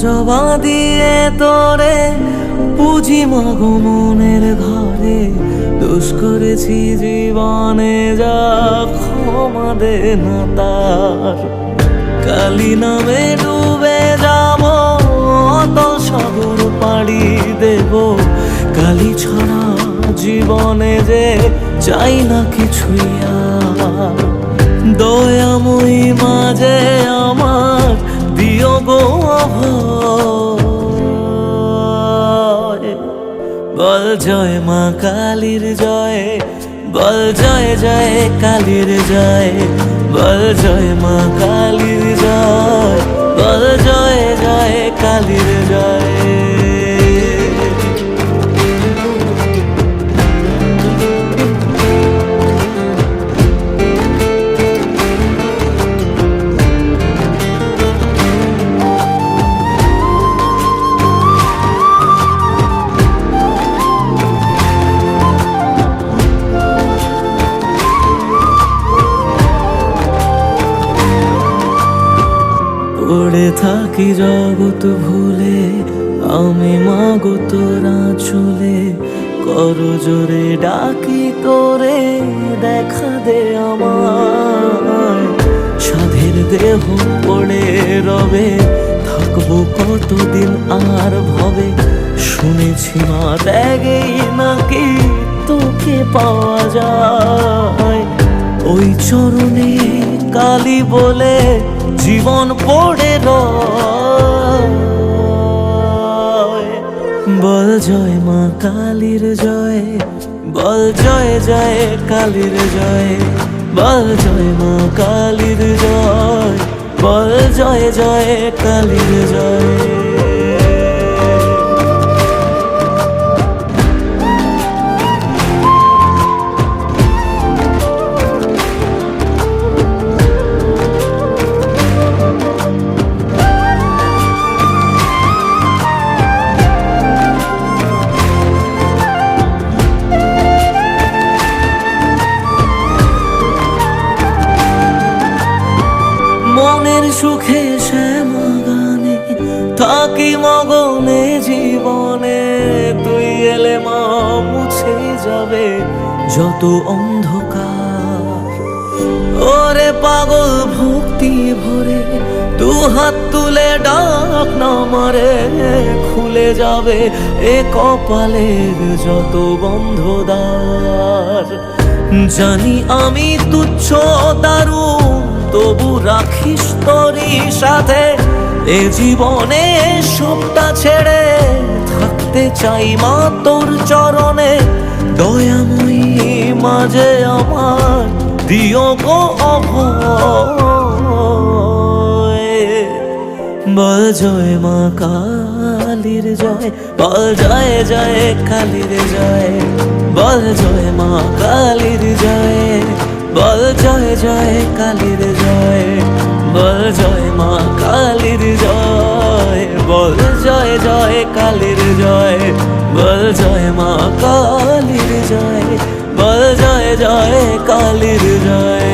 জবা দিয়ে তোরে পুজি মাগো মনের ঘরে, দোষ করেছি জীবনে যা ক্ষমা দে না তার। কালী নামে ডুবে যাব অতল সাগর পাড়ি দেব, কালী ছাড়া জীবনে যে চাই না কিছুই আর। দয়াময়ী মাঝে আমার দিও গো অভয়, বল জয় মা কালীর জয়, বল জয় জয় কালীর জয়, বল জয় মা কালীর জয়, বল জয় জয় কালীর জয়। পড়ে থাকি জগৎ ভুলে আমি মাগো তোরা চলে, কর জোরে ডাকি তোরে দেখা দে আমার। সাধের দেহ পড়ে রবে থাকবো কতদিন আর ভবে, শুনেছি মা ত্যাগেই নাকি তোকে পাওয়া যায়। ওই চরণে কালী বলে জীবন পড়ে রয়, বল জয় মা কালীর জয়, বল জয় জয় কালীর জয়, বল জয় মা কালীর জয়, বল জয় জয় কালীর জয়। মনের সুখে শ্যামা গানে থাকি মগনে জীবনে, তুই এলে মা মুছে যাবে যত অন্ধকার। ওরে পাগল ভক্তি ভরে তু হাত তুলে ডাক না মারে, খুলে যাবে এ কপালের যত বন্ধ দ্বার। জানি আমি তুচ্ছ দারুণ তবু রাখিস তোরই সাথে, এ জীবনে সবটা ছেড়ে থাকতে চাই মা তোর চরণে। দয়াময়ী মাঝে আমার দিও গো অভয়, বল জয় মা কালীর জয়, বল জয় জয় কালীর জয়, বল জয় মা কালীর জয়, বল জয় জয় কালীর জয়, বল জয় মা কালীর জয়, বল জয় জয় কালীর জয়, বল জয় মা কালীর জয়, বল জয় জয় কালীর জয়।